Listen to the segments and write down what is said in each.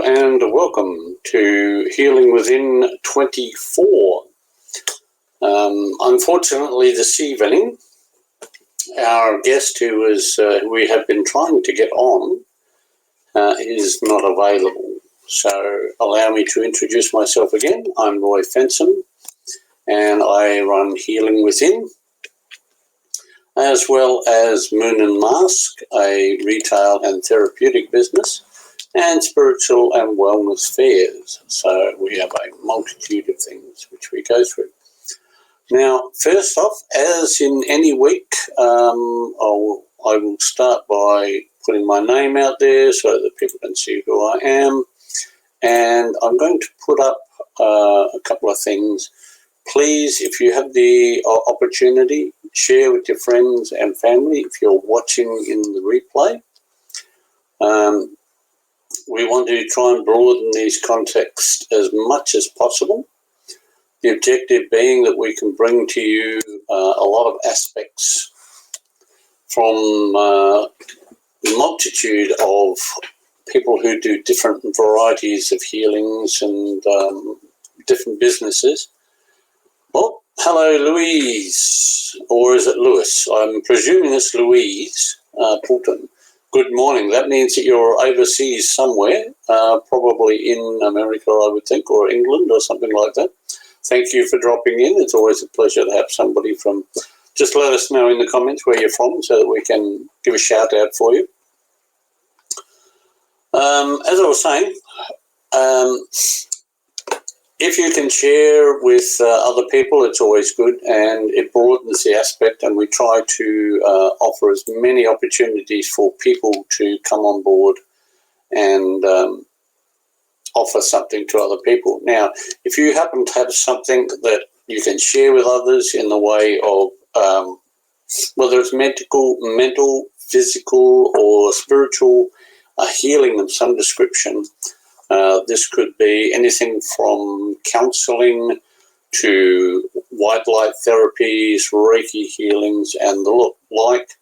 and welcome to Healing Within 24. Unfortunately, this evening, our guest who we have been trying to get on is not available. So allow me to introduce myself again. I'm Roy Fenson, and I run Healing Within, as well as Moon and Mask, a retail and therapeutic business, and spiritual and wellness fairs. So we have a multitude of things which we go through. Now, first off, as in any week, I will start by putting my name out there so that people can see who I am. And I'm going to put up a couple of things. Please, if you have the opportunity, share with your friends and family if you're watching in the replay. We want to try and broaden these contexts as much as possible. The objective being that we can bring to you a lot of aspects from the multitude of people who do different varieties of healings and different businesses. Well, hello, Louise, or is it Lewis? I'm presuming it's Louise Poulton. Good morning. That means that you're overseas somewhere, probably in America, I would think, or England or something like that. Thank you for dropping in. It's always a pleasure to have somebody from. Just let us know in the comments where you're from so that we can give a shout out for you. As I was saying, if you can share with other people, it's always good, and it broadens the aspect, and we try to offer as many opportunities for people to come on board and offer something to other people. Now, if you happen to have something that you can share with others in the way of whether it's mental, physical, or spiritual healing of some description, this could be anything from counseling to white light therapies, Reiki healings, and the like.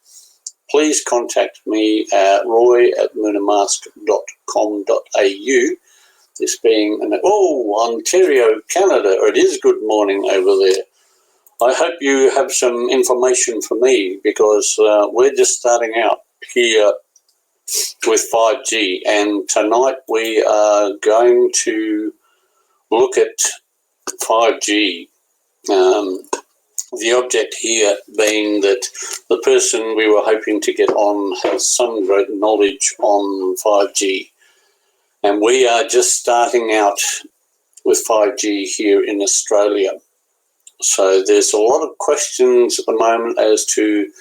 Please contact me at roy@moonandmask.com.au. This being Ontario, Canada. It is good morning over there. I hope you have some information for me because we're just starting out here with 5G, and tonight we are going to look at 5G. The object here being that the person we were hoping to get on has some great knowledge on 5G. And we are just starting out with 5G here in Australia. So there's a lot of questions at the moment as to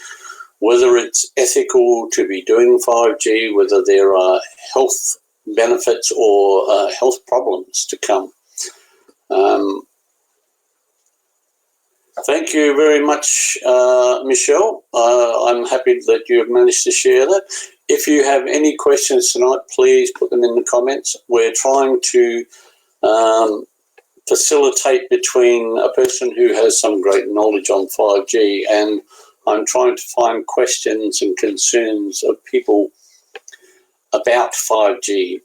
whether it's ethical to be doing 5G, whether there are health benefits or health problems to come. Thank you very much, Michelle. I'm happy that you have managed to share that. If you have any questions tonight, please put them in the comments. We're trying to facilitate between a person who has some great knowledge on 5G, and I'm trying to find questions and concerns of people about 5G.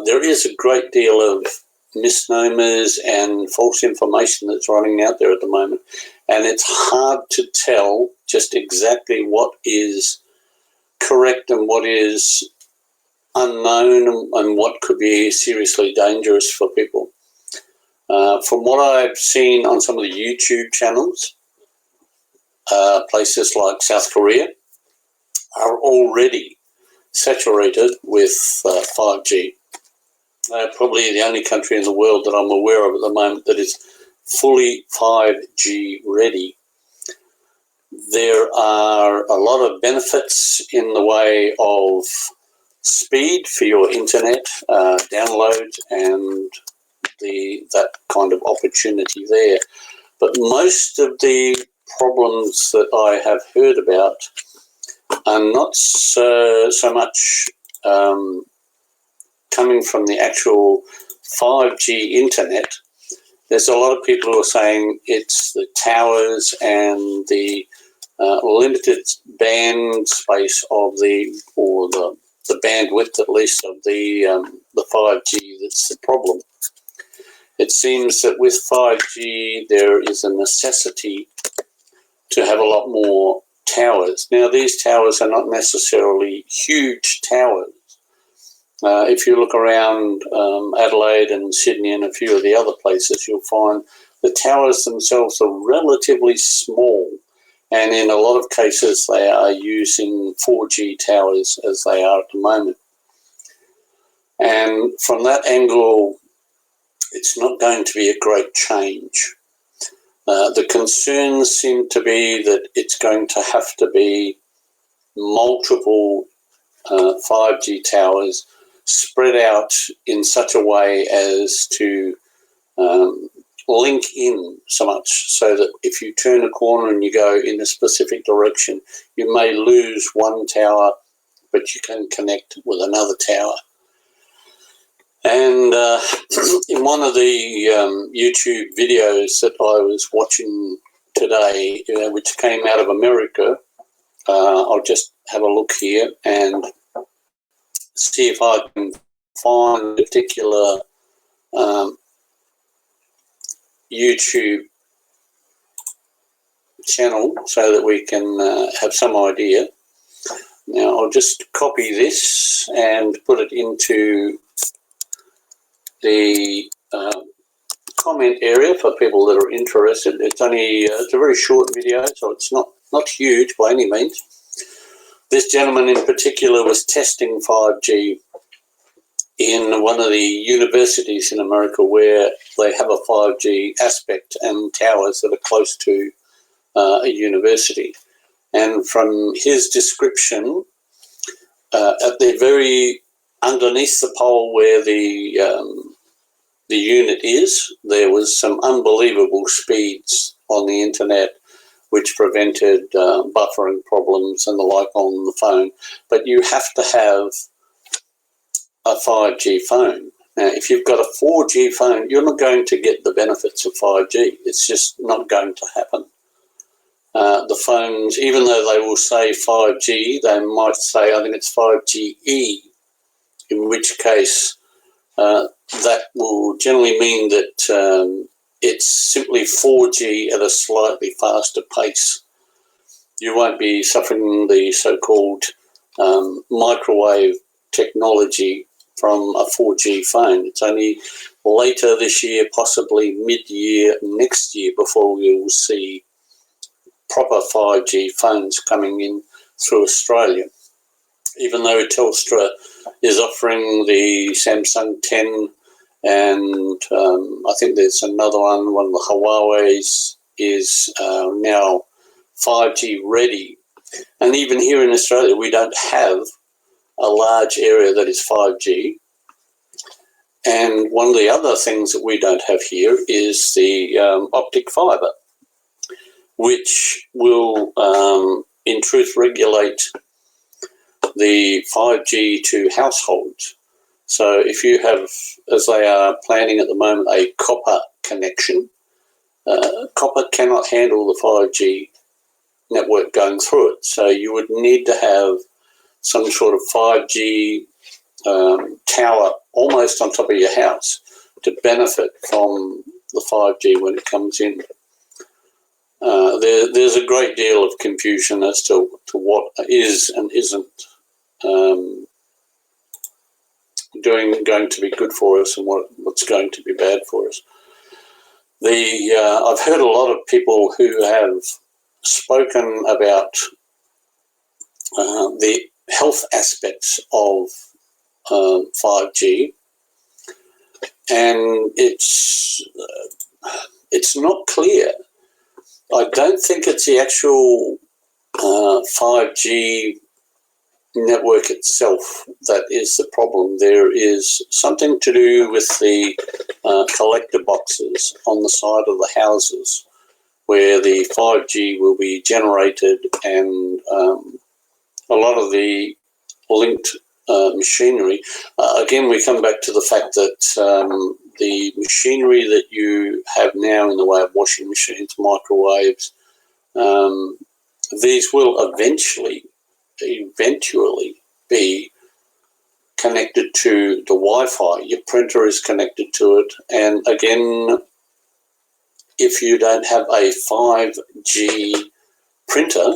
There is a great deal of misnomers and false information that's running out there at the moment, and it's hard to tell just exactly what is correct and what is unknown and what could be seriously dangerous for people. From what I've seen on some of the YouTube channels, places like South Korea are already saturated with 5G. They're probably the only country in the world that I'm aware of at the moment that is fully 5G ready. There are a lot of benefits in the way of speed for your internet downloads and that kind of opportunity there. But most of the problems that I have heard about are not so much coming from the actual 5G internet. There's a lot of people who are saying it's the towers and the limited band space of the bandwidth, at least, of the the 5G that's the problem. It seems that with 5G there is a necessity to have a lot more towers. Now, these towers are not necessarily huge towers. If you look around Adelaide and Sydney and a few of the other places, you'll find the towers themselves are relatively small, and in a lot of cases they are using 4G towers as they are at the moment. And from that angle, it's not going to be a great change. The concerns seem to be that it's going to have to be multiple 5G towers spread out in such a way as to link in so much so that if you turn a corner and you go in a specific direction, you may lose one tower, but you can connect with another tower. And in one of the YouTube videos that I was watching today, which came out of America, I'll just have a look here and see if I can find a particular YouTube channel so that we can have some idea. Now, I'll just copy this and put it into the comment area for people that are interested. It's a very short video, so it's not huge by any means. This gentleman in particular was testing 5G in one of the universities in America where they have a 5G aspect and towers that are close to a university. And from his description, at the very underneath the pole where the unit is, there was some unbelievable speeds on the internet which prevented buffering problems and the like on the phone. But you have to have a 5G phone. Now, if you've got a 4G phone, you're not going to get the benefits of 5G. It's just not going to happen. The phones, even though they will say 5G, they might say, I think it's 5GE, in which case that will generally mean that it's simply 4G at a slightly faster pace. You won't be suffering the so-called microwave technology from a 4G phone. It's only later this year, possibly mid-year next year, before we will see proper 5G phones coming in through Australia. Even though Telstra is offering the Samsung 10 and I think there's another one of the Huawei's is now 5G ready. And even here in Australia, we don't have a large area that is 5G. And one of the other things that we don't have here is the optic fibre, which will, in truth, regulate the 5G to households. So if you have, as they are planning at the moment, a copper connection, copper cannot handle the 5G network going through it. So you would need to have some sort of 5G tower almost on top of your house to benefit from the 5G when it comes in. There's a great deal of confusion as to what is and isn't going to be good for us and what's going to be bad for us. I've heard a lot of people who have spoken about the health aspects of 5G, and it's not clear. I don't think it's the actual 5G network itself that is the problem. There is something to do with the collector boxes on the side of the houses where the 5G will be generated, and a lot of the linked machinery. Again, we come back to the fact that the machinery that you have now in the way of washing machines, microwaves, these will eventually be connected to the Wi-Fi. Your printer is connected to it. And again, if you don't have a 5G printer,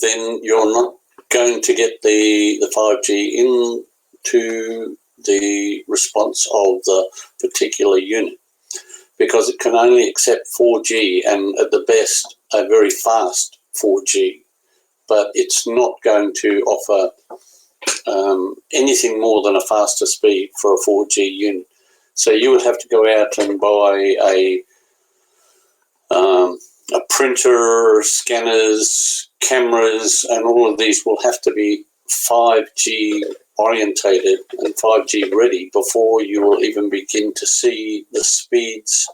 then you're not going to get the 5G into the response of the particular unit, because it can only accept 4G and at the best a very fast 4G, but it's not going to offer anything more than a faster speed for a 4G unit. So you would have to go out and buy a printer, scanners, cameras, and all of these will have to be 5G orientated and 5G ready before you will even begin to see the speeds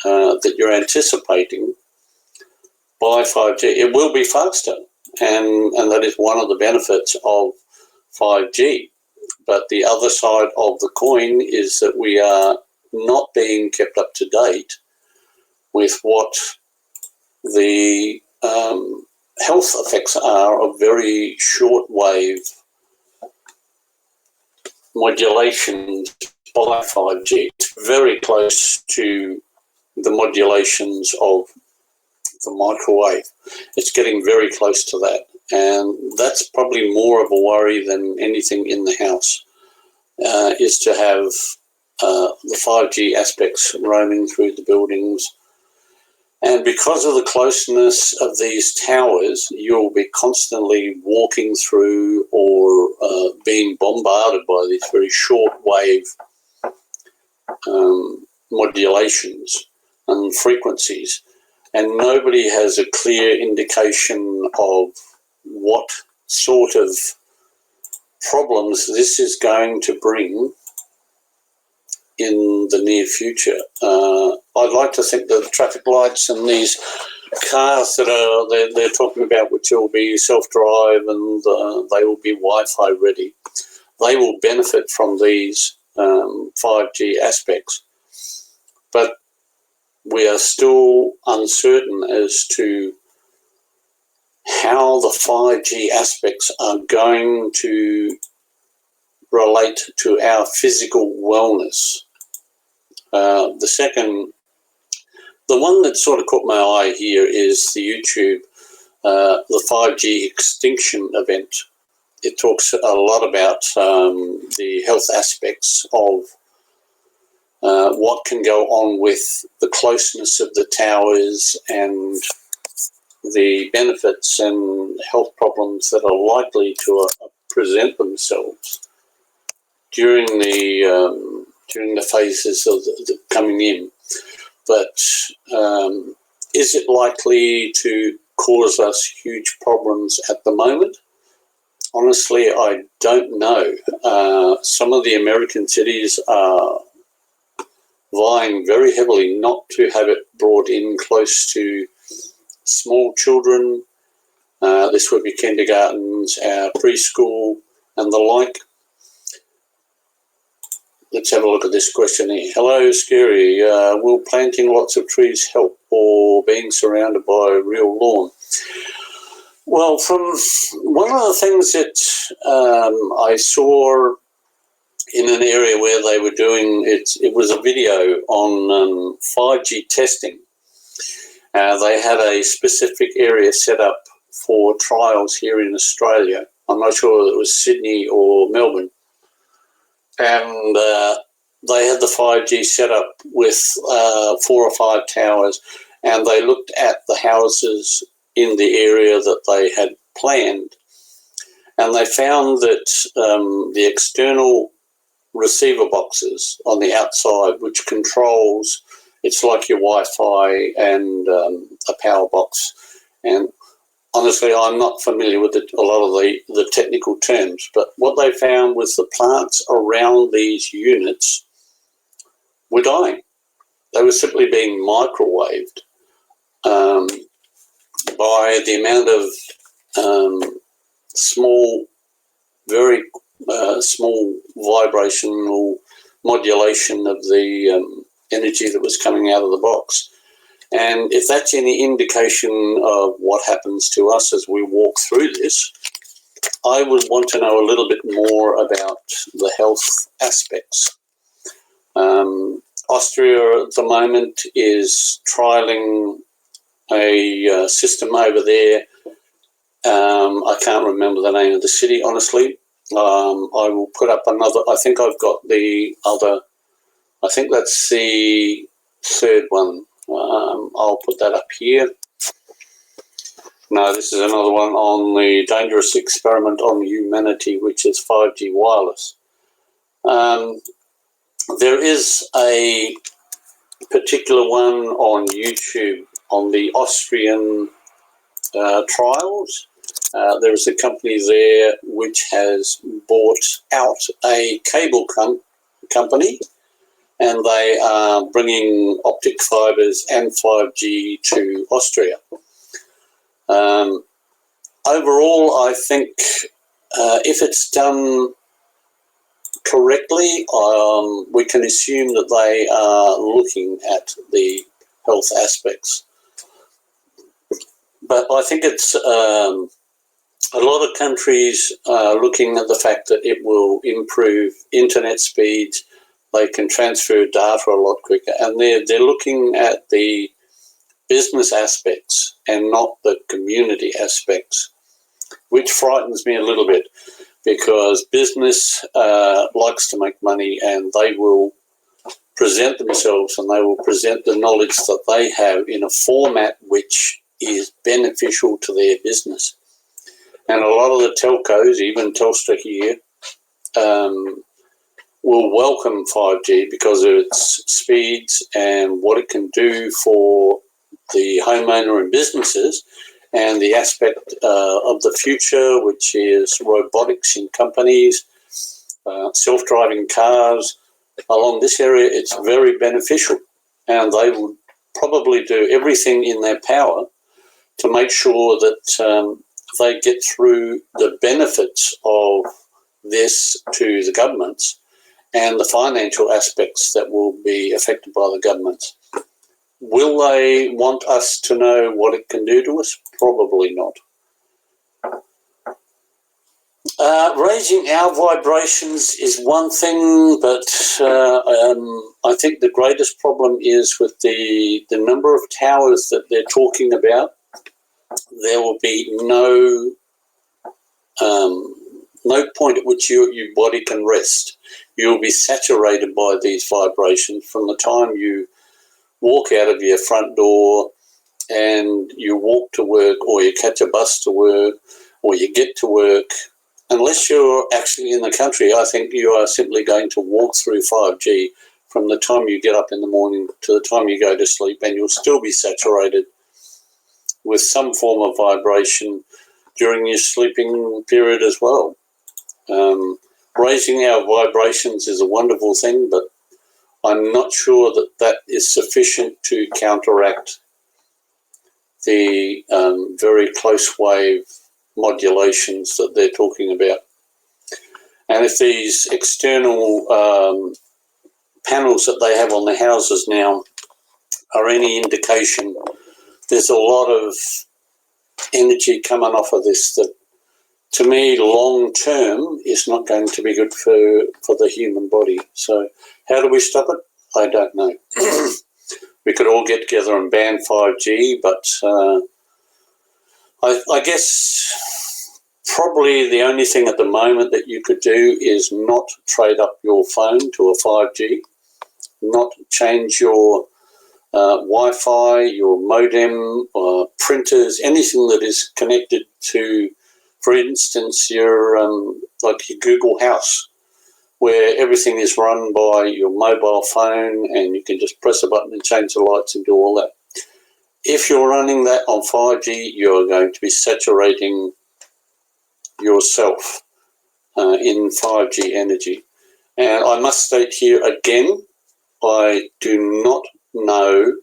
that you're anticipating by 5G. It will be faster, and that is one of the benefits of 5G. But the other side of the coin is that we are not being kept up to date with what the health effects are of very short wave modulations by 5G. It's very close to the modulations of the microwave. It's getting very close to that, and that's probably more of a worry than anything in the house, is to have the 5G aspects roaming through the buildings. And because of the closeness of these towers, you'll be constantly walking through or being bombarded by these very short wave modulations and frequencies. And nobody has a clear indication of what sort of problems this is going to bring in the near future. I'd like to think that the traffic lights and these cars that they're talking about, which will be self-drive and they will be Wi-Fi ready, they will benefit from these 5G aspects. But we are still uncertain as to how the 5G aspects are going to relate to our physical wellness. The one that sort of caught my eye here is the YouTube, the 5G extinction event. It talks a lot about the health aspects of what can go on with the closeness of the towers and the benefits and health problems that are likely to present themselves during the phases of the coming in. But is it likely to cause us huge problems at the moment? Honestly, I don't know. Some of the American cities are vying very heavily not to have it brought in close to small children. This would be kindergartens, preschool, and the like. Let's have a look at this question here. Hello, Scary. Will planting lots of trees help, or being surrounded by a real lawn? Well, from one of the things that I saw in an area where they were doing it was a video on 5G testing. They had a specific area set up for trials here in Australia. I'm not sure whether it was Sydney or Melbourne. And they had the 5G set up with 4 or 5 towers, and they looked at the houses in the area that they had planned. And they found that the external receiver boxes on the outside, which controls, it's like your Wi-Fi and a power box. And honestly, I'm not familiar with a lot of the technical terms, but what they found was the plants around these units were dying. They were simply being microwaved by the amount of small, very small vibrational modulation of the energy that was coming out of the box. And if that's any indication of what happens to us as we walk through this, I would want to know a little bit more about the health aspects. Austria at the moment is trialling a system over there. I can't remember the name of the city, honestly. I will put up another. I think I've got the other. I think that's the third one. I'll put that up here. No, this is another one on the dangerous experiment on humanity, which is 5G wireless. There is a particular one on YouTube on the Austrian trials. There is a company there which has bought out a cable company, and they are bringing optic fibres and 5G to Austria. Overall, I think if it's done correctly, we can assume that they are looking at the health aspects. But I think it's a lot of countries are looking at the fact that it will improve internet speeds. They can transfer data a lot quicker, and they're looking at the business aspects and not the community aspects, which frightens me a little bit, because business likes to make money, and they will present themselves and they will present the knowledge that they have in a format which is beneficial to their business. And a lot of the telcos, even Telstra here, will welcome 5G because of its speeds and what it can do for the homeowner and businesses, and the aspect of the future, which is robotics in companies, self-driving cars. Along this area, it's very beneficial, and they would probably do everything in their power to make sure that they get through the benefits of this to the governments and the financial aspects that will be affected by the governments. Will they want us to know what it can do to us? Probably not. Raising our vibrations is one thing, but I think the greatest problem is with the number of towers that they're talking about. There will be no point at which your body can rest. You'll be saturated by these vibrations from the time you walk out of your front door and you walk to work, or you catch a bus to work, or you get to work. Unless you're actually in the country, I think you are simply going to walk through 5G from the time you get up in the morning to the time you go to sleep, and you'll still be saturated with some form of vibration during your sleeping period as well. Raising our vibrations is a wonderful thing, but I'm not sure that that is sufficient to counteract the very close wave modulations that they're talking about. And if these external panels that they have on the houses now are any indication, there's a lot of energy coming off of this that, to me, long term is not going to be good for the human body. So how do we stop it? I don't know. We could all get together and ban 5G, but I guess probably the only thing at the moment that you could do is not trade up your phone to a 5G, not change your Wi-Fi, your modem, printers, anything that is connected to, for instance, your like your Google House, where everything is run by your mobile phone and you can just press a button and change the lights and do all that. If you're running that on 5G, you're going to be saturating yourself in 5G energy. And I must state here again, I do not know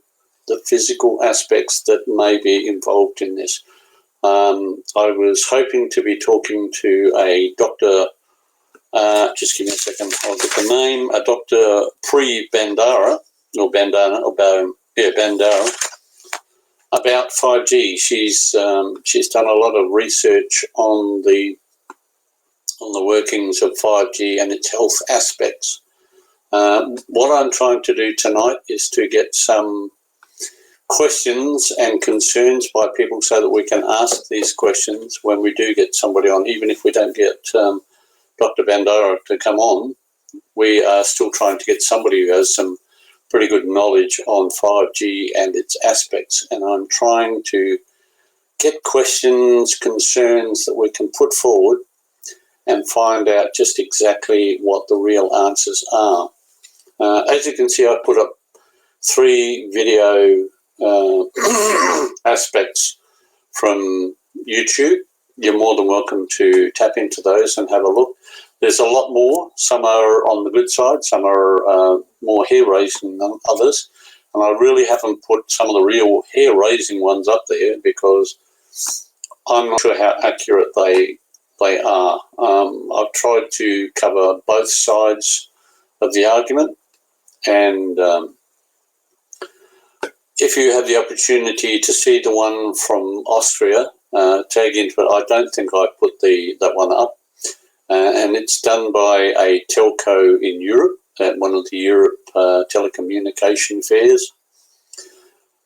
the physical aspects that may be involved in this. I was hoping to be talking to a doctor, just give me a second, I'll get the name, a Dr. Pri Bandara, Bandara, about 5G. She's done a lot of research on the on the workings of 5G and its health aspects. What I'm trying to do tonight is to get some questions and concerns by people so that we can ask these questions when we do get somebody on. Even if we don't get Dr. Bandara to come on, we are still trying to get somebody who has some pretty good knowledge on 5G and its aspects. And I'm trying to get questions, concerns that we can put forward and find out just exactly what the real answers are. As you can see, I put up 3 video aspects from YouTube. You're more than welcome to tap into those and have a look. There's a lot more. Some are on the good side, some are more hair-raising than others. And I really haven't put some of the real hair-raising ones up there because I'm not sure how accurate they are. I've tried to cover both sides of the argument, and if you have the opportunity to see the one from Austria, tag into it. I don't think I put that one up. And it's done by a telco in Europe at one of the Europe telecommunication fairs.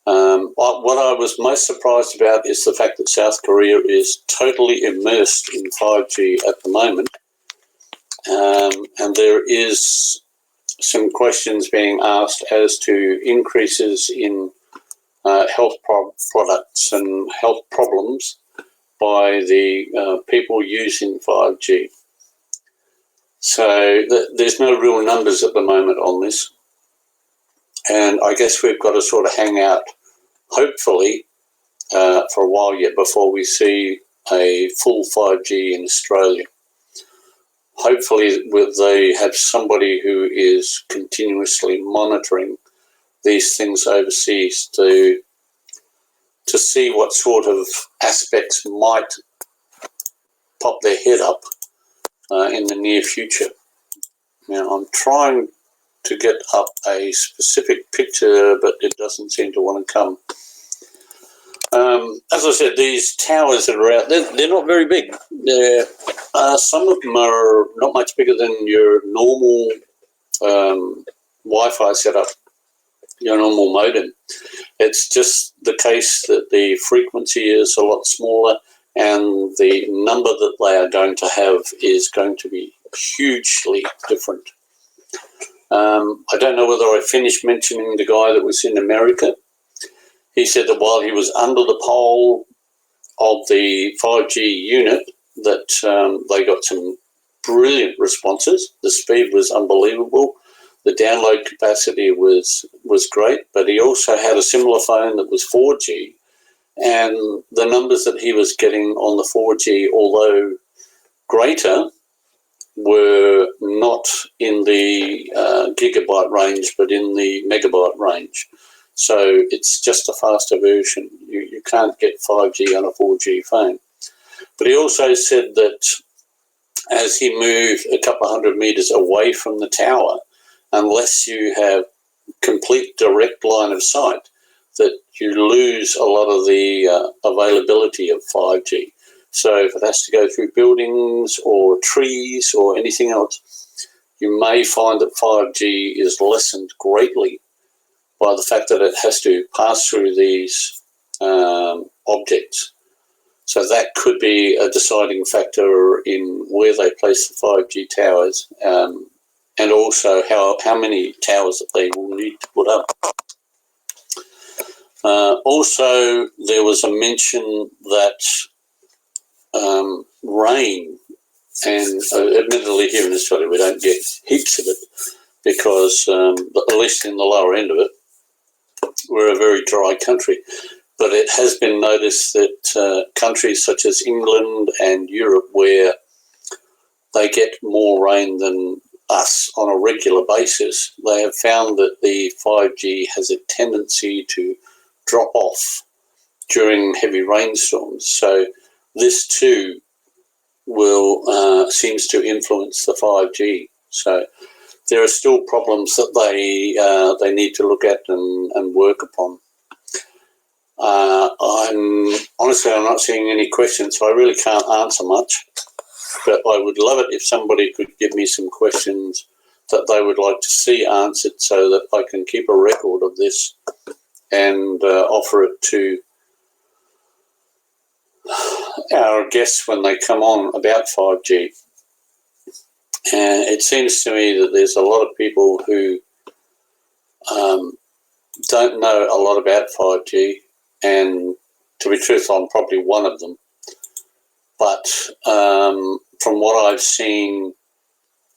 What I was most surprised about is the fact that South Korea is totally immersed in 5G at the moment. And there is some questions being asked as to increases in health products and health problems by the people using 5G. So there's no real numbers at the moment on this. And I guess we've got to sort of hang out, hopefully, for a while yet before we see a full 5G in Australia. Hopefully they have somebody who is continuously monitoring these things overseas to see what sort of aspects might pop their head up in the near future. Now, I'm trying to get up a specific picture, but it doesn't seem to want to come. As I said, these towers that are out, they're not very big. Some of them are not much bigger than your normal Wi-Fi setup, your normal modem. It's just the case that the frequency is a lot smaller and the number that they are going to have is going to be hugely different. I don't know whether I finished mentioning the guy that was in America. He said that while he was under the pole of the 5G unit, that they got some brilliant responses. The speed was unbelievable. The download capacity was great, but he also had a similar phone that was 4G, and the numbers that he was getting on the 4G, although greater, were not in the gigabyte range, but in the megabyte range. So it's just a faster version. You can't get 5G on a 4G phone. But he also said that as he moved a couple of 100 meters away from the tower, unless you have complete direct line of sight, that you lose a lot of the availability of 5G. So if it has to go through buildings or trees or anything else, you may find that 5G is lessened greatly by the fact that it has to pass through these objects. So that could be a deciding factor in where they place the 5G towers, and also how many towers that they will need to put up. Also, there was a mention that rain, and admittedly here in Australia we don't get heaps of it because, at least in the lower end of it, we're a very dry country. But it has been noticed that countries such as England and Europe, where they get more rain than us on a regular basis, they have found that the 5G has a tendency to drop off during heavy rainstorms. So this too will seems to influence the 5G. So there are still problems that they need to look at and work upon. I'm not seeing any questions, so I really can't answer much. but I would love it if somebody could give me some questions that they would like to see answered so that I can keep a record of this and offer it to our guests when they come on about 5G. And it seems to me that there's a lot of people who don't know a lot about 5G, and to be truthful, I'm probably one of them. But from what I've seen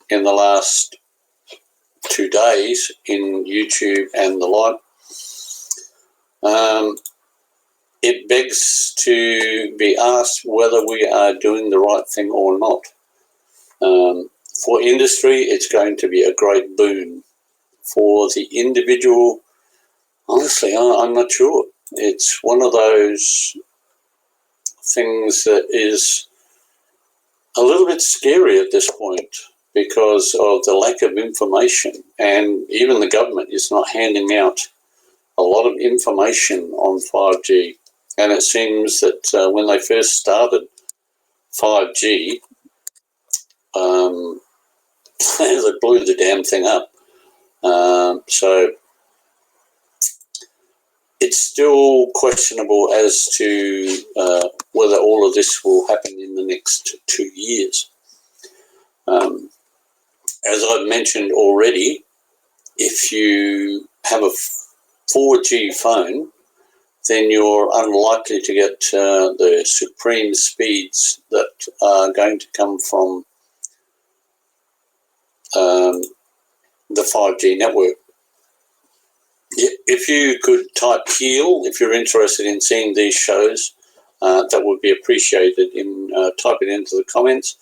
in the last 2 days in YouTube and the like, it begs to be asked whether we are doing the right thing or not. For industry, it's going to be a great boon. For the individual, honestly, I'm not sure. It's one of those things that is a little bit scary at this point because of the lack of information, and even the government is not handing out a lot of information on 5G. And it seems that when they first started 5G, they blew the damn thing up. So it's still questionable as to whether all of this will happen in the next 2 years. As I've mentioned already, if you have a 4G phone, then you're unlikely to get the supreme speeds that are going to come from the 5G network. If you could type HEAL, if you're interested in seeing these shows, that would be appreciated. Type it into the comments,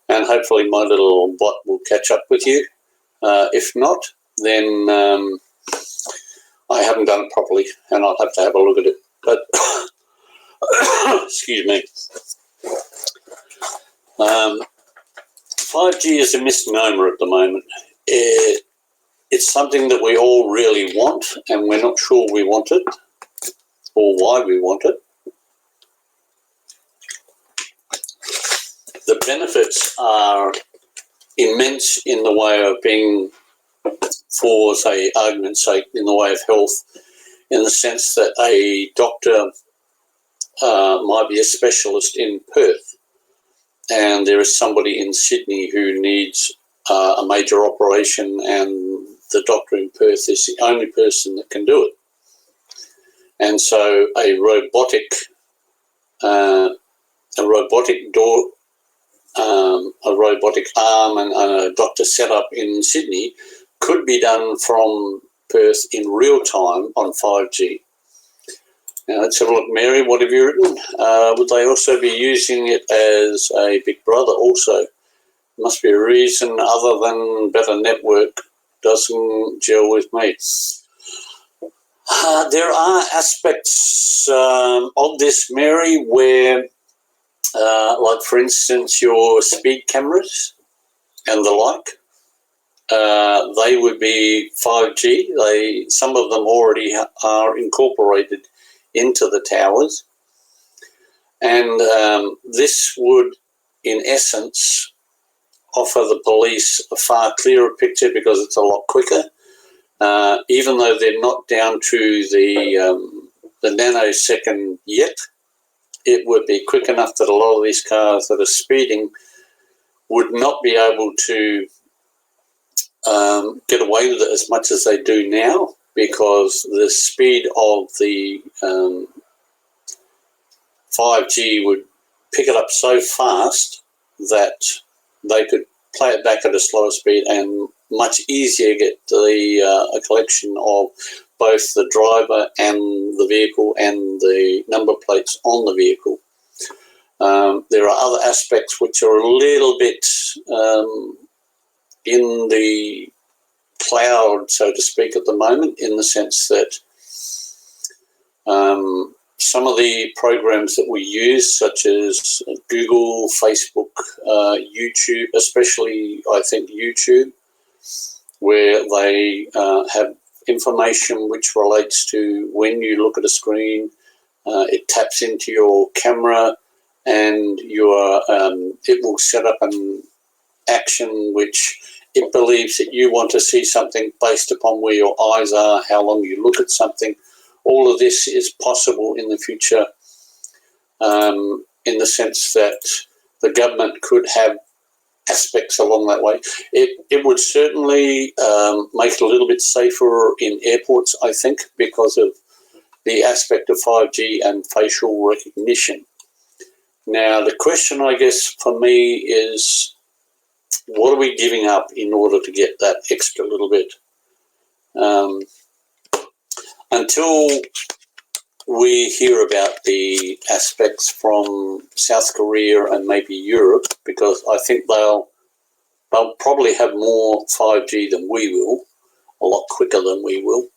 and hopefully my little bot will catch up with you. If not, then I haven't done it properly, and I'll have to have a look at it. But excuse me. 5G is a misnomer at the moment. It's something that we all really want, and we're not sure we want it or why we want it. The benefits are immense in the way of being, for, say, argument's sake, in the way of health, in the sense that a doctor might be a specialist in Perth, and there is somebody in Sydney who needs a major operation, and the doctor in Perth is the only person that can do it. And so a robotic arm and a doctor setup in Sydney could be done from Perth in real time on 5G. Now let's have a look. Mary, what have you written? Would they also be using it as a Big Brother also? Must be a reason other than better network doesn't gel with me. There are aspects of this, Mary, where, like for instance, your speed cameras and the like, they would be 5G. Some of them already are incorporated into the towers, and this would, in essence, offer the police a far clearer picture because it's a lot quicker. Even though they're not down to the nanosecond yet, it would be quick enough that a lot of these cars that are speeding would not be able to get away with it as much as they do now, because the speed of the 5G would pick it up so fast that they could play it back at a slower speed and much easier get a collection of both the driver and the vehicle and the number plates on the vehicle. There are other aspects which are a little bit in the cloud, so to speak, at the moment, in the sense that some of the programs that we use, such as Google, Facebook, YouTube, especially I think YouTube, where they have information which relates to when you look at a screen, it taps into your camera and it will set up an action which it believes that you want to see something based upon where your eyes are, how long you look at something. All of this is possible in the future, in the sense that the government could have aspects along that way. It would certainly make it a little bit safer in airports, I think, because of the aspect of 5G and facial recognition. Now, the question, I guess, for me is, what are we giving up in order to get that extra little bit? Until we hear about the aspects from South Korea and maybe Europe, because I think they'll probably have more 5G than we will, a lot quicker than we will.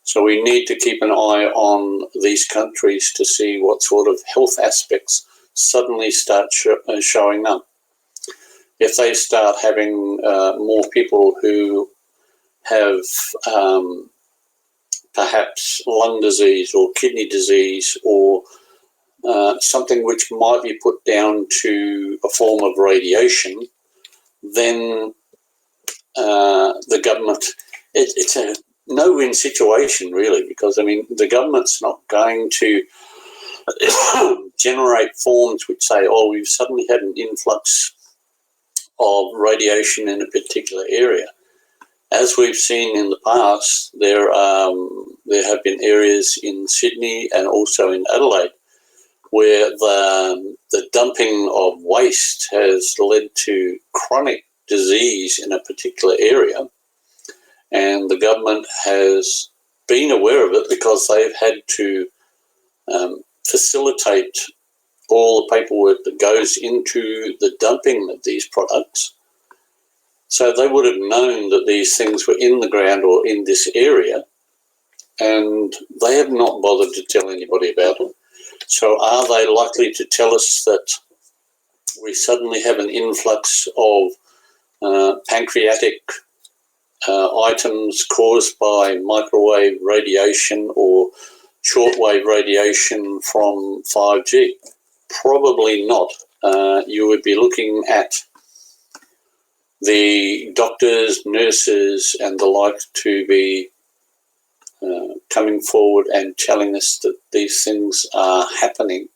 So we need to keep an eye on these countries to see what sort of health aspects suddenly start showing up. If they start having more people who have perhaps lung disease or kidney disease or something which might be put down to a form of radiation, then the government, it's a no-win situation really, because I mean the government's not going to generate forms which say, oh, we've suddenly had an influx of radiation in a particular area. As we've seen in the past, there have been areas in Sydney and also in Adelaide where the dumping of waste has led to chronic disease in a particular area, and the government has been aware of it because they've had to facilitate all the paperwork that goes into the dumping of these products. So they would have known that these things were in the ground or in this area, and they have not bothered to tell anybody about it. So are they likely to tell us that we suddenly have an influx of pancreatic items caused by microwave radiation or shortwave radiation from 5G? Probably not. You would be looking at the doctors, nurses and the like to be coming forward and telling us that these things are happening.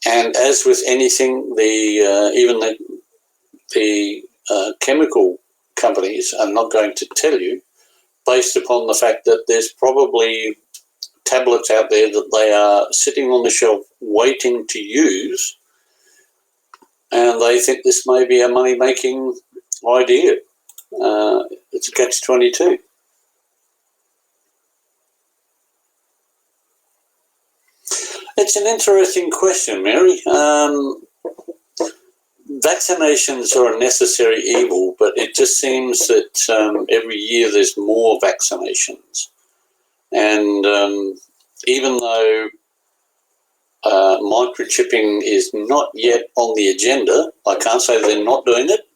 And as with anything, even the chemical companies are not going to tell you, based upon the fact that there's probably tablets out there that they are sitting on the shelf waiting to use, and they think this may be a money-making idea. It's a catch-22. It's an interesting question, Mary. Vaccinations are a necessary evil, but it just seems that every year there's more vaccinations. And even though microchipping is not yet on the agenda, I can't say they're not doing it.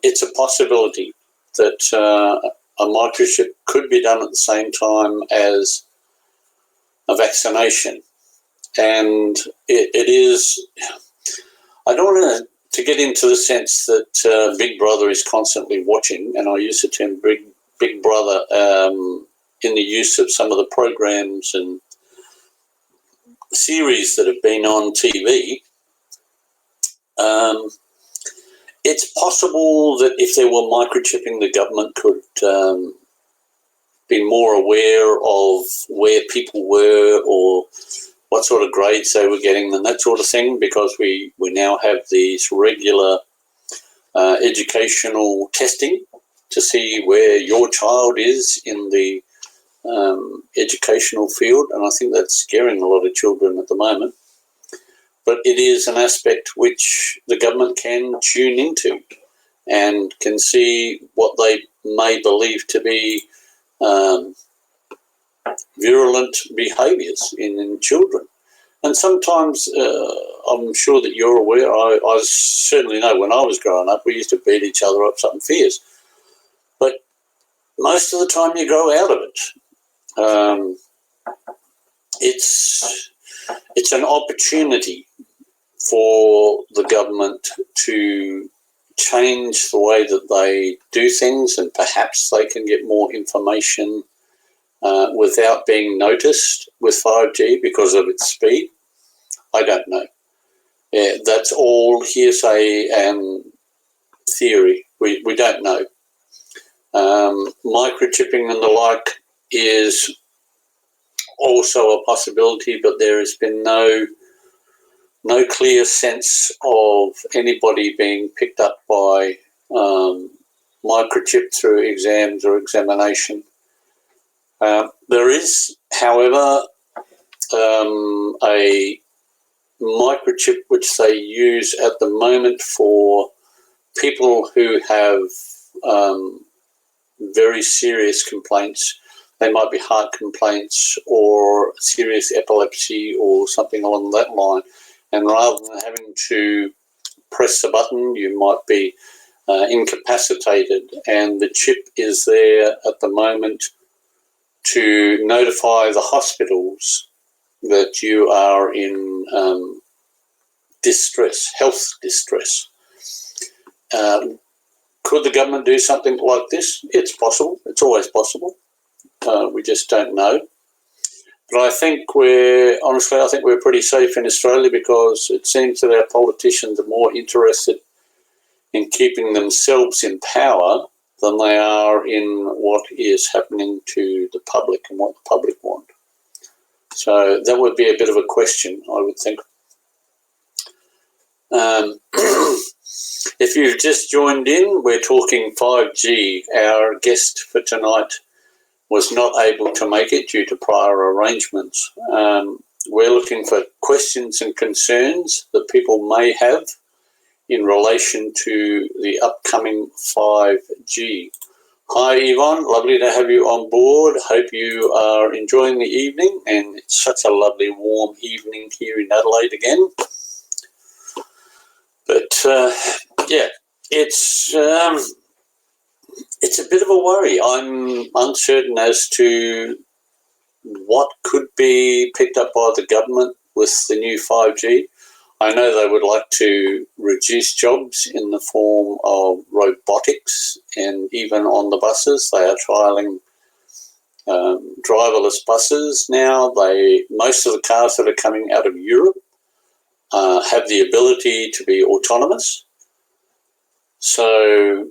It's a possibility that a microchip could be done at the same time as a vaccination. And it is, I don't want to get into the sense that Big Brother is constantly watching, and I use the term Big Brother in the use of some of the programs and series that have been on TV. It's possible that if there were microchipping, the government could be more aware of where people were or what sort of grades they were getting and that sort of thing, because we now have these regular educational testing to see where your child is in the educational field, and I think that's scaring a lot of children at the moment. But it is an aspect which the government can tune into and can see what they may believe to be virulent behaviours in children. And sometimes, I'm sure that you're aware, I certainly know when I was growing up, we used to beat each other up something fierce. But most of the time you grow out of it. it's an opportunity for the government to change the way that they do things, and perhaps they can get more information without being noticed with 5G because of its speed. I don't know. Yeah, that's all hearsay and theory. We don't know. Microchipping and the like is also a possibility, but there has been no clear sense of anybody being picked up by microchip through exams or examination. There is, however, a microchip which they use at the moment for people who have very serious complaints. They might be heart complaints or serious epilepsy or something along that line. And rather than having to press the button, you might be incapacitated. And the chip is there at the moment to notify the hospitals that you are in distress, health distress. Could the government do something like this? It's possible. It's always possible. We just don't know. But I think we're pretty safe in Australia because it seems that our politicians are more interested in keeping themselves in power than they are in what is happening to the public and what the public want. So that would be a bit of a question, I would think. If you've just joined in, we're talking 5G. Our guest for tonight was not able to make it due to prior arrangements. We're looking for questions and concerns that people may have in relation to the upcoming 5G. Hi, Yvonne. Lovely to have you on board. Hope you are enjoying the evening, and it's such a lovely warm evening here in Adelaide again. But yeah, it's a bit of a worry. I'm uncertain as to what could be picked up by the government with the new 5G. I know they would like to reduce jobs in the form of robotics, and even on the buses, they are trialling driverless buses now. Most of the cars that are coming out of Europe have the ability to be autonomous. So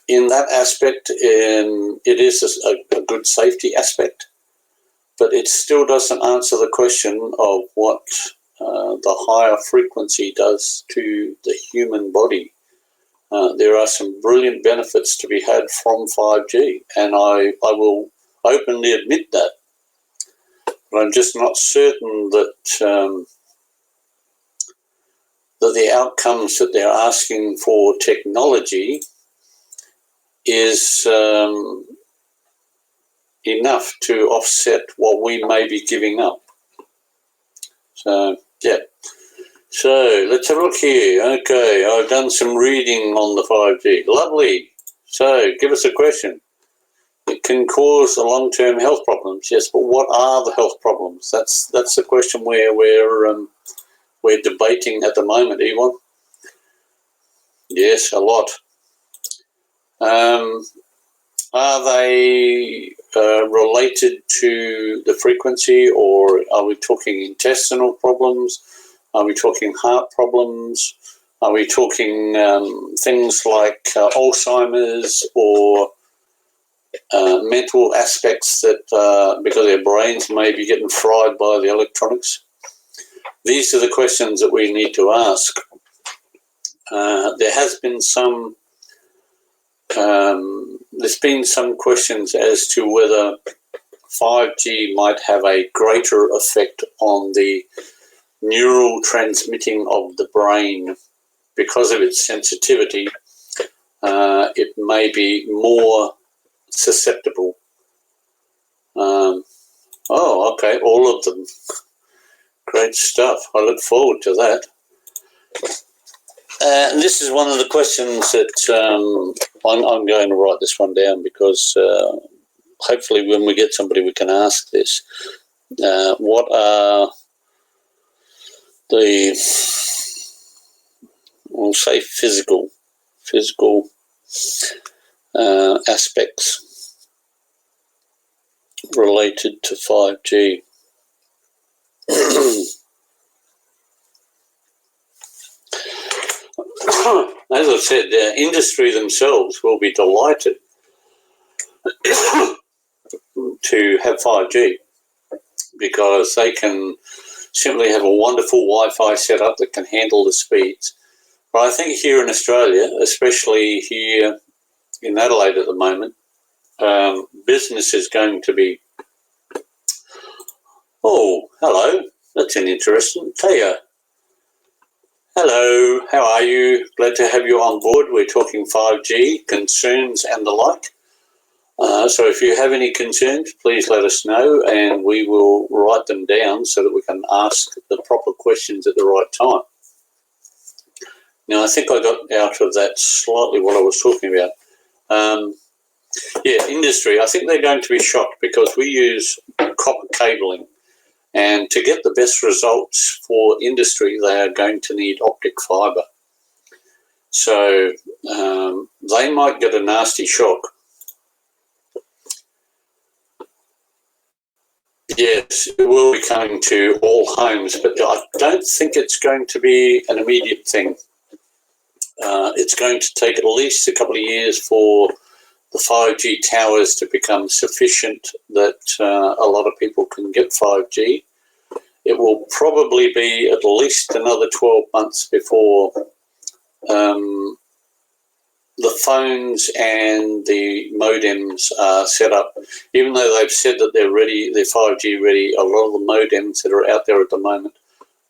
in that aspect, it is a good safety aspect, but it still doesn't answer the question of what the higher frequency does to the human body. There are some brilliant benefits to be had from 5G, and I will openly admit that. But I'm just not certain that that the outcomes that they're asking for technology is enough to offset what we may be giving up. So, yeah. So, let's have a look here. Okay, I've done some reading on the 5G. Lovely. So, give us a question. It can cause long-term health problems. Yes, but what are the health problems? That's the question where we're debating at the moment, Yvonne. Yes, a lot. Are they related to the frequency, or are we talking intestinal problems? Are we talking heart problems? Are we talking things like Alzheimer's or mental aspects that because their brains may be getting fried by the electronics? These are the questions that we need to ask. There has been some there's been some questions as to whether 5G might have a greater effect on the neural transmitting of the brain. Because of its sensitivity, it may be more susceptible. Oh, okay, all of them. Great stuff. I look forward to that. And this is one of the questions that I'm going to write this one down because hopefully when we get somebody we can ask this. What are the, we'll say physical aspects related to 5G. As I said, the industry themselves will be delighted to have 5G because they can simply have a wonderful Wi-Fi setup that can handle the speeds. But I think here in Australia, especially here in Adelaide at the moment, business is going to be... Oh, hello. That's an interesting... Taya. Hello, how are you? Glad to have you on board. We're talking 5G, concerns and the like. So if you have any concerns, please let us know and we will write them down so that we can ask the proper questions at the right time. Now, I think I got out of that slightly what I was talking about. Yeah, industry. I think they're going to be shocked because we use copper cabling. And to get the best results for industry, they are going to need optic fibre. So they might get a nasty shock. Yes, it will be coming to all homes, but I don't think it's going to be an immediate thing. It's going to take at least a couple of years for the 5G towers to become sufficient that a lot of people can get 5G. It will probably be at least another 12 months before the phones and the modems are set up. Even though they've said that they're ready, they're 5G ready, a lot of the modems that are out there at the moment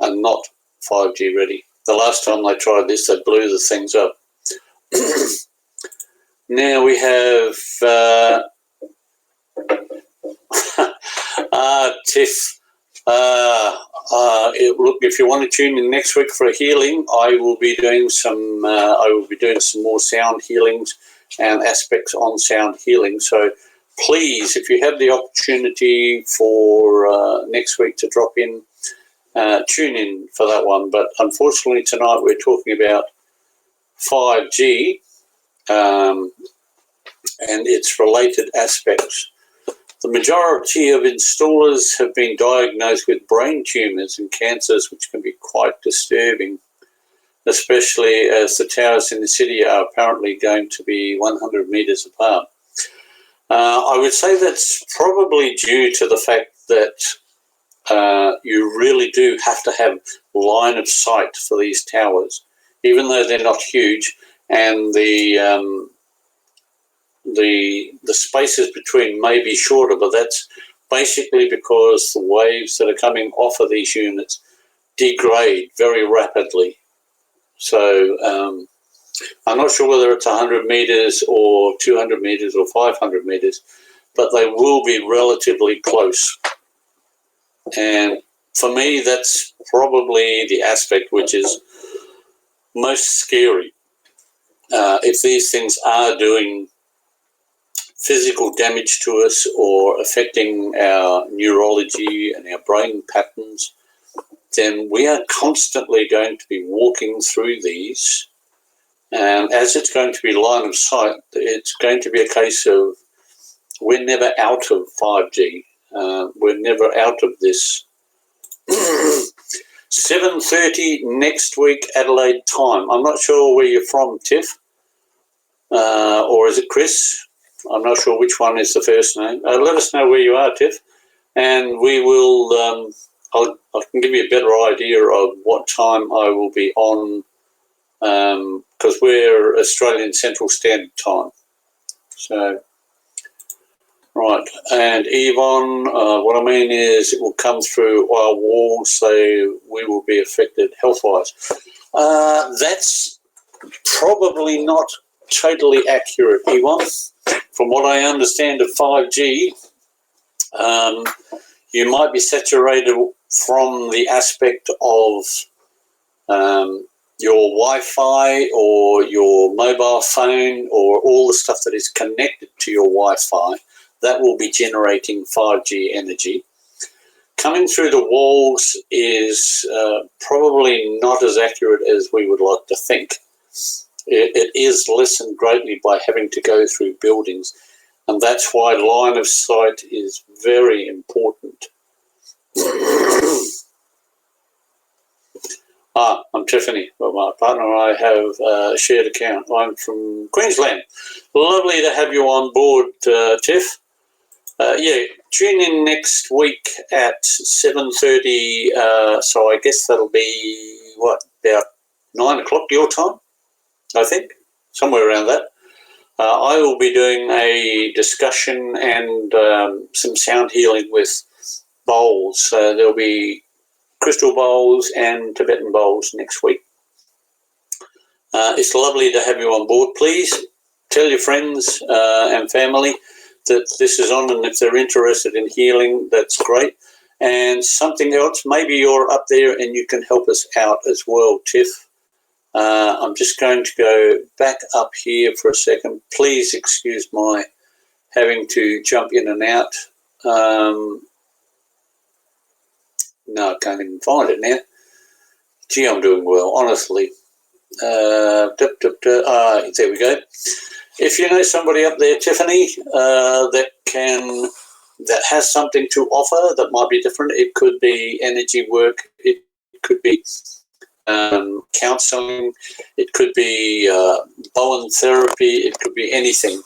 are not 5G ready. The last time they tried this, they blew the things up. Now we have Tiff. Look, if you want to tune in next week for a healing, I will be doing some more sound healings and aspects on sound healing. So please, if you have the opportunity for next week to drop in, tune in for that one. But unfortunately tonight we're talking about 5G and its related aspects. The majority of installers have been diagnosed with brain tumours and cancers, which can be quite disturbing, especially as the towers in the city are apparently going to be 100 metres apart. I would say that's probably due to the fact that you really do have to have line of sight for these towers, even though they're not huge, and the spaces between may be shorter, but that's basically because the waves that are coming off of these units degrade very rapidly. So I'm not sure whether it's 100 metres or 200 metres or 500 metres, but they will be relatively close. And for me, that's probably the aspect which is most scary. If these things are doing physical damage to us or affecting our neurology and our brain patterns, then we are constantly going to be walking through these. And as it's going to be line of sight, it's going to be a case of we're never out of 5G. We're never out of this. 7:30 next week, Adelaide time. I'm not sure where you're from, Tiff, or is it Chris? I'm not sure which one is the first name. Let us know where you are, Tiff, and we will. I can give you a better idea of what time I will be on, because we're Australian Central Standard Time. So, right, and Yvonne, what I mean is it will come through our walls, so we will be affected health-wise. That's probably not totally accurate, Yvonne. From what I understand of 5G, you might be saturated from the aspect of your Wi-Fi or your mobile phone or all the stuff that is connected to your Wi-Fi. That will be generating 5G energy. coming through the walls is probably not as accurate as we would like to think. It is lessened greatly by having to go through buildings, and that's why line of sight is very important. I'm Tiffany. Well, my partner and I have a shared account. I'm from Queensland. Lovely to have you on board, Tiff. Yeah, tune in next week at 7:30. So I guess that'll be, about 9 o'clock your time, I think, somewhere around that. I will be doing a discussion and some sound healing with bowls. There'll be crystal bowls and Tibetan bowls next week. It's lovely to have you on board. Please tell your friends and family that this is on, and if they're interested in healing, that's great. And something else, maybe you're up there and you can help us out as well, Tiff. I'm just going to go back up here for a second. Please excuse my having to jump in and out. No, I can't even find it now. Gee, I'm doing well, honestly. There we go. If you know somebody up there, Tiffany, that has something to offer that might be different, it could be energy work, it could be counselling, it could be Bowen therapy, it could be anything.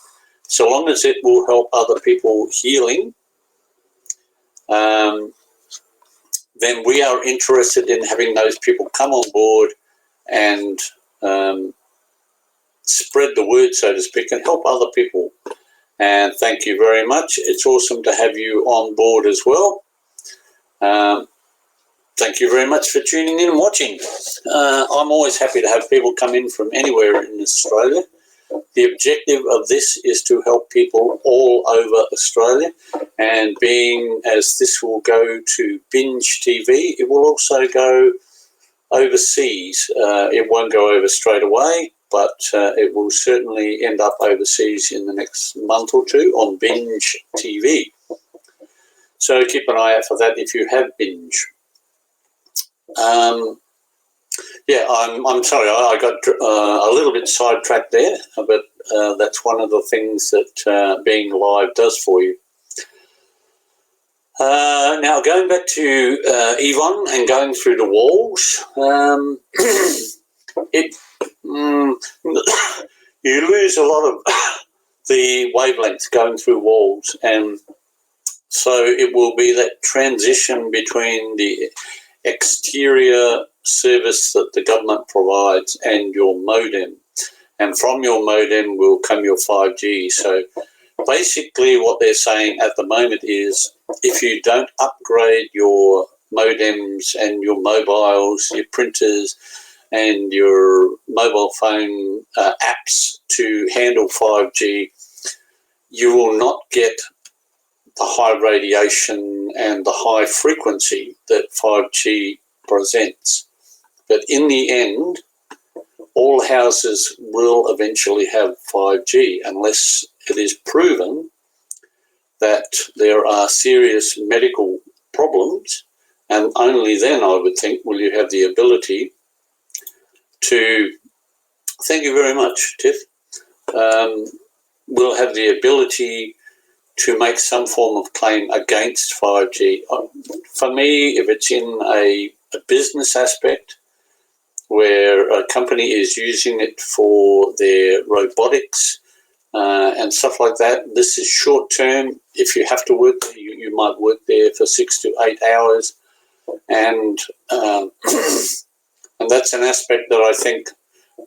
So long as it will help other people healing, then we are interested in having those people come on board and spread the word, so to speak, and help other people. And thank you very much. It's awesome to have you on board as well. Thank you very much for tuning in and watching. I'm always happy to have people come in from anywhere in Australia. The objective of this is to help people all over Australia, and being as this will go to Binge TV, it will also go overseas. It won't go over straight away, but it will certainly end up overseas in the next month or two on Binge TV. So keep an eye out for that if you have Binge. Yeah, I'm sorry, I got a little bit sidetracked there, but that's one of the things that being live does for you. Now, going back to Yvonne and going through the walls, you lose a lot of the wavelengths going through walls, and so it will be that transition between the exterior service that the government provides and your modem, and from your modem will come your 5G. So basically what they're saying at the moment is, if you don't upgrade your modems and your mobiles, your printers and your mobile phone apps to handle 5G, you will not get the high radiation and the high frequency that 5G presents. But in the end, all houses will eventually have 5G unless it is proven that there are serious medical problems, and only then, I would think, will you have the ability to, thank you very much, Tiff, will have the ability to make some form of claim against 5G. For me, if it's in a business aspect where a company is using it for their robotics and stuff like that, this is short term. If you have to work there, you might work there for 6 to 8 hours, and that's an aspect that I think,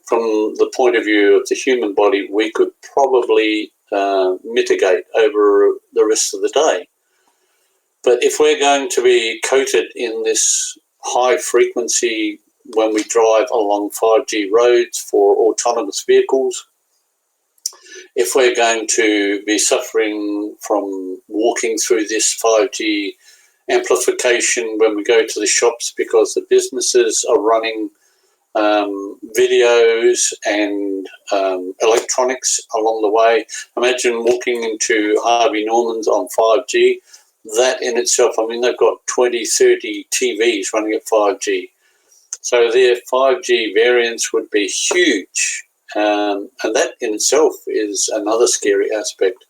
from the point of view of the human body, we could probably mitigate over the rest of the day. But if we're going to be coated in this high frequency when we drive along 5G roads for autonomous vehicles, if we're going to be suffering from walking through this 5G amplification when we go to the shops because the businesses are running videos and electronics along the way. Imagine walking into Harvey Norman's on 5G that in itself, I mean, they've got 20, 30 TVs running at 5G. So their 5G variants would be huge. And that in itself is another scary aspect.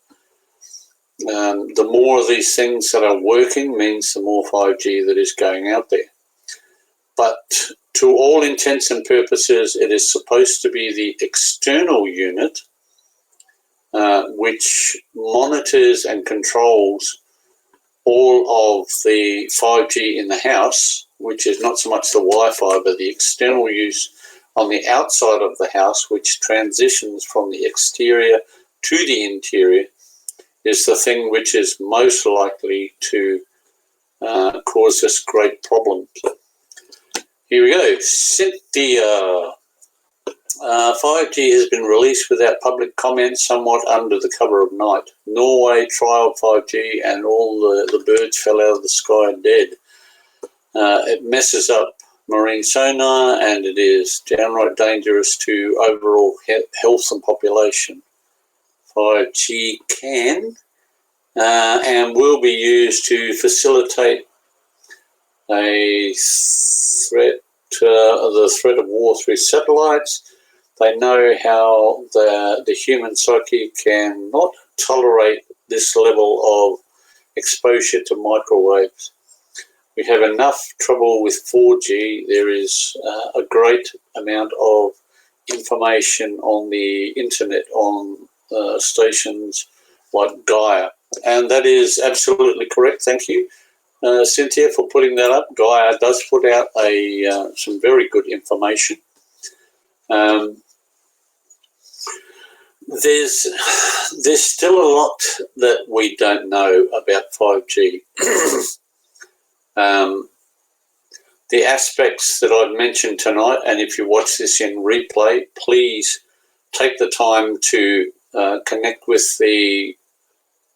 The more of these things that are working means the more 5G that is going out there. But to all intents and purposes, it is supposed to be the external unit which monitors and controls all of the 5G in the house, which is not so much the Wi-Fi, but the external use on the outside of the house, which transitions from the exterior to the interior, is the thing which is most likely to cause us great problems. Here we go. Cynthia. 5G has been released without public comment, somewhat under the cover of night. Norway trialled 5G and all the birds fell out of the sky dead. It messes up marine sonar and it is downright dangerous to overall health and population. 5G can and will be used to facilitate a threat, the threat of war through satellites. They know how the human psyche cannot tolerate this level of exposure to microwaves. We have enough trouble with 4G. There is a great amount of information on the internet on stations like Gaia. And that is absolutely correct. Thank you, Cynthia, for putting that up. Gaia does put out some very good information. There's still a lot that we don't know about 5G. The aspects that I've mentioned tonight, and if you watch this in replay, please take the time to connect with the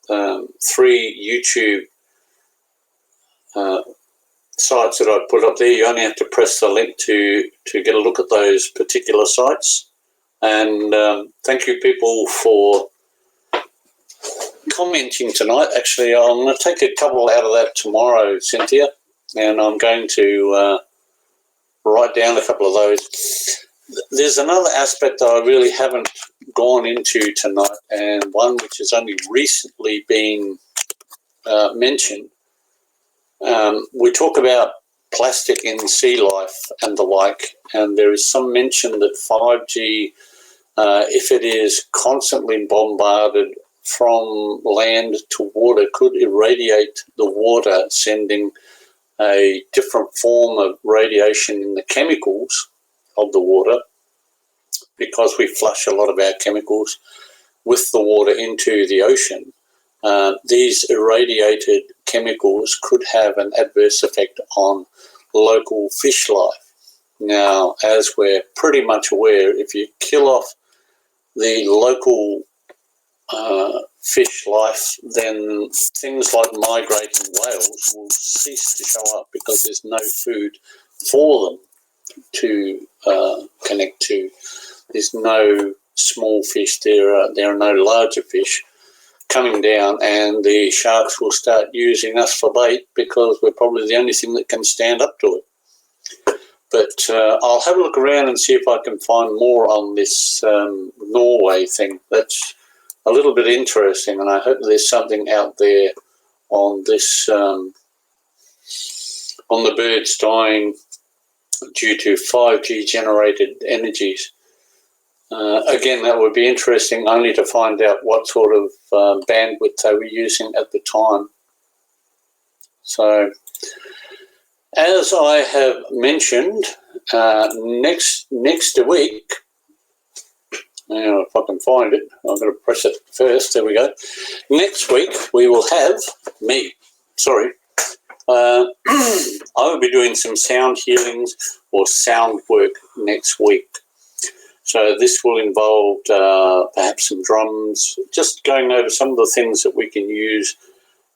3 YouTube sites that I've put up there. You only have to press the link to get a look at those particular sites. And thank you, people, for commenting tonight. Actually, I'm going to take a couple out of that tomorrow, Cynthia, and I'm going to write down a couple of those. There's another aspect that I really haven't gone into tonight, and one which has only recently been mentioned. We talk about plastic in sea life and the like, and there is some mention that 5G, if it is constantly bombarded from land to water, could irradiate the water, sending a different form of radiation in the chemicals of the water, because we flush a lot of our chemicals with the water into the ocean. These irradiated chemicals could have an adverse effect on local fish life. Now, as we're pretty much aware, if you kill off the local fish life, then things like migrating whales will cease to show up because there's no food for them to connect to. There's no small fish, there are no larger fish coming down, and the sharks will start using us for bait because we're probably the only thing that can stand up to it. But I'll have a look around and see if I can find more on this Norway thing. That's a little bit interesting, and I hope there's something out there on this, on the birds dying due to 5G generated energies. Again, that would be interesting, only to find out what sort of bandwidth they were using at the time. So, as I have mentioned, next week, if I can find it, I'm going to press it first. There we go. Next week we will have I will be doing some sound healings or sound work next week. So this will involve perhaps some drums, just going over some of the things that we can use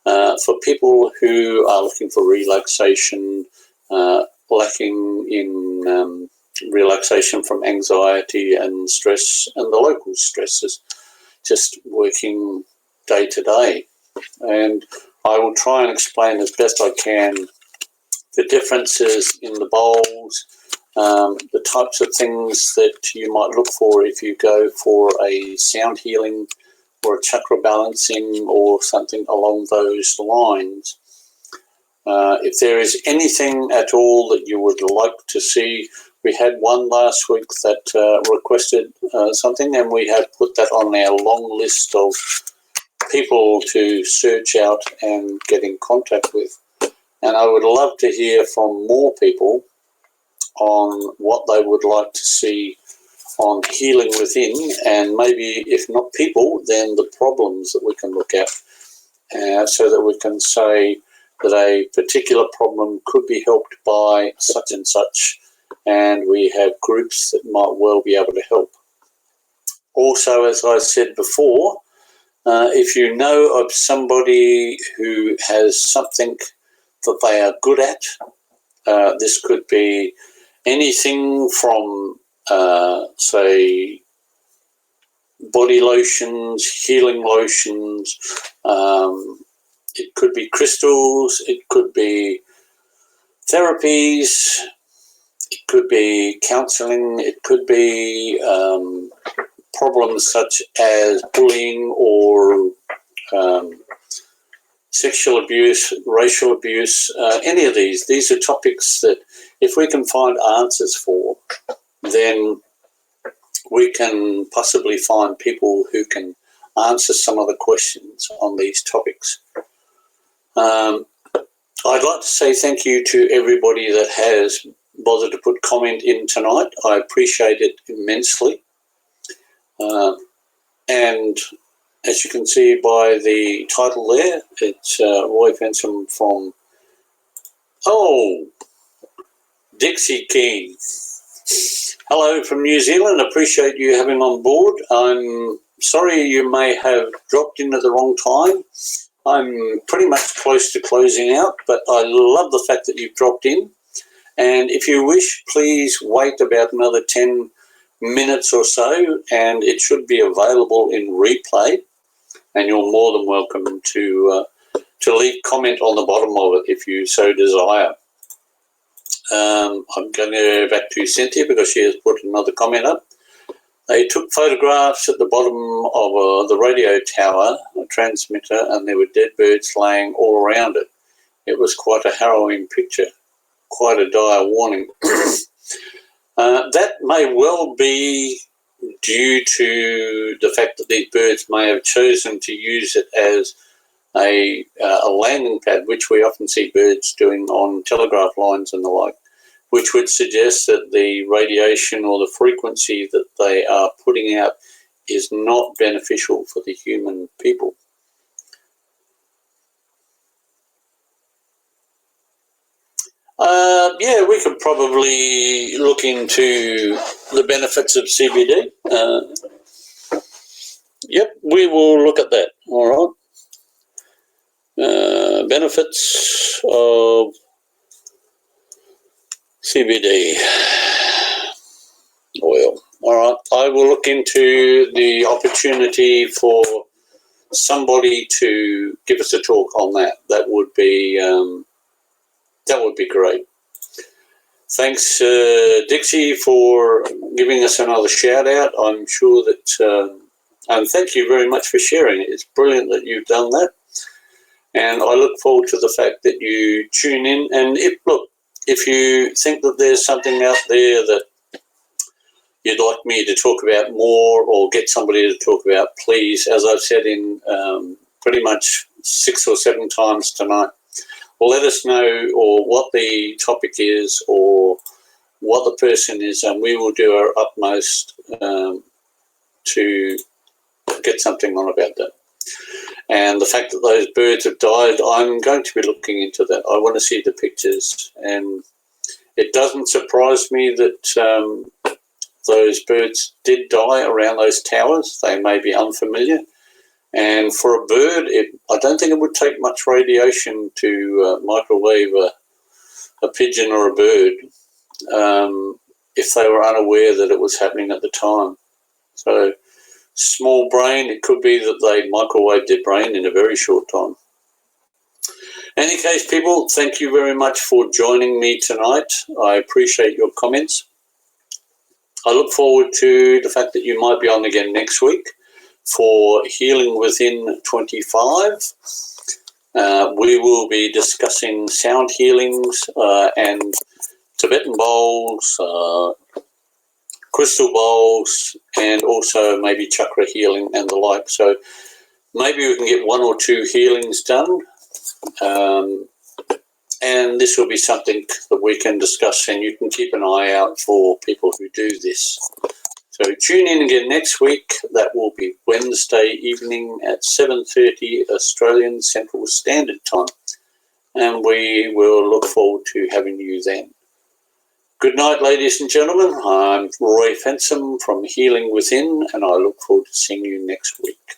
for people who are looking for relaxation, lacking in relaxation from anxiety and stress and the local stresses, just working day to day. And I will try and explain as best I can the differences in the bowls, the types of things that you might look for if you go for a sound healing or a chakra balancing or something along those lines. If there is anything at all that you would like to see, we had one last week that requested something, and we have put that on our long list of people to search out and get in contact with. And I would love to hear from more people on what they would like to see on healing within, and maybe if not people, then the problems that we can look at, so that we can say that a particular problem could be helped by such and such, and we have groups that might well be able to help. Also, as I said before, if you know of somebody who has something that they are good at, this could be anything from, say, body lotions, healing lotions, it could be crystals, it could be therapies, it could be counselling, it could be problems such as bullying or sexual abuse, racial abuse, any of these. These are topics that if we can find answers for, then we can possibly find people who can answer some of the questions on these topics. I'd like to say thank you to everybody that has bothered to put comment in tonight. I appreciate it immensely. And as you can see by the title there, it's Roy Fensham from, Dixie Keane. Hello from New Zealand. Appreciate you having on board. I'm sorry you may have dropped in at the wrong time. I'm pretty much close to closing out, but I love the fact that you've dropped in. And if you wish, please wait about another 10 minutes or so, and it should be available in replay. And you're more than welcome to leave comment on the bottom of it if you so desire. I'm going to go back to Cynthia because she has put another comment up. They took photographs at the bottom of the radio tower, a transmitter, and there were dead birds laying all around it. It was quite a harrowing picture, quite a dire warning. That may well be due to the fact that these birds may have chosen to use it as a landing pad, which we often see birds doing on telegraph lines and the like, which would suggest that the radiation or the frequency that they are putting out is not beneficial for the human people. Yeah, we could probably look into the benefits of CBD. Yep, we will look at that, all right. Benefits of CBD oil. All right, I will look into the opportunity for somebody to give us a talk on that. That would be great. Thanks, Dixie, for giving us another shout out. I'm sure that, and thank you very much for sharing it. It's brilliant that you've done that. And I look forward to the fact that you tune in. And if you think that there's something out there that you'd like me to talk about more or get somebody to talk about, please, as I've said in pretty much 6 or 7 times tonight, let us know or what the topic is or what the person is, and we will do our utmost to get something on about that. And the fact that those birds have died, I'm going to be looking into that. I want to see the pictures, and it doesn't surprise me that those birds did die around those towers. They may be unfamiliar. And for a bird, I don't think it would take much radiation to microwave a pigeon or a bird if they were unaware that it was happening at the time. So small brain, it could be that they microwaved their brain in a very short time. In any case, people, thank you very much for joining me tonight. I appreciate your comments. I look forward to the fact that you might be on again next week for Healing Within 25. We will be discussing sound healings and Tibetan bowls, crystal bowls, and also maybe chakra healing and the like. So maybe we can get 1 or 2 healings done. And this will be something that we can discuss, and you can keep an eye out for people who do this. So tune in again next week. That will be Wednesday evening at 7:30 Australian Central Standard Time. And we will look forward to having you then. Good night, ladies and gentlemen. I'm Roy Fensom from Healing Within, and I look forward to seeing you next week.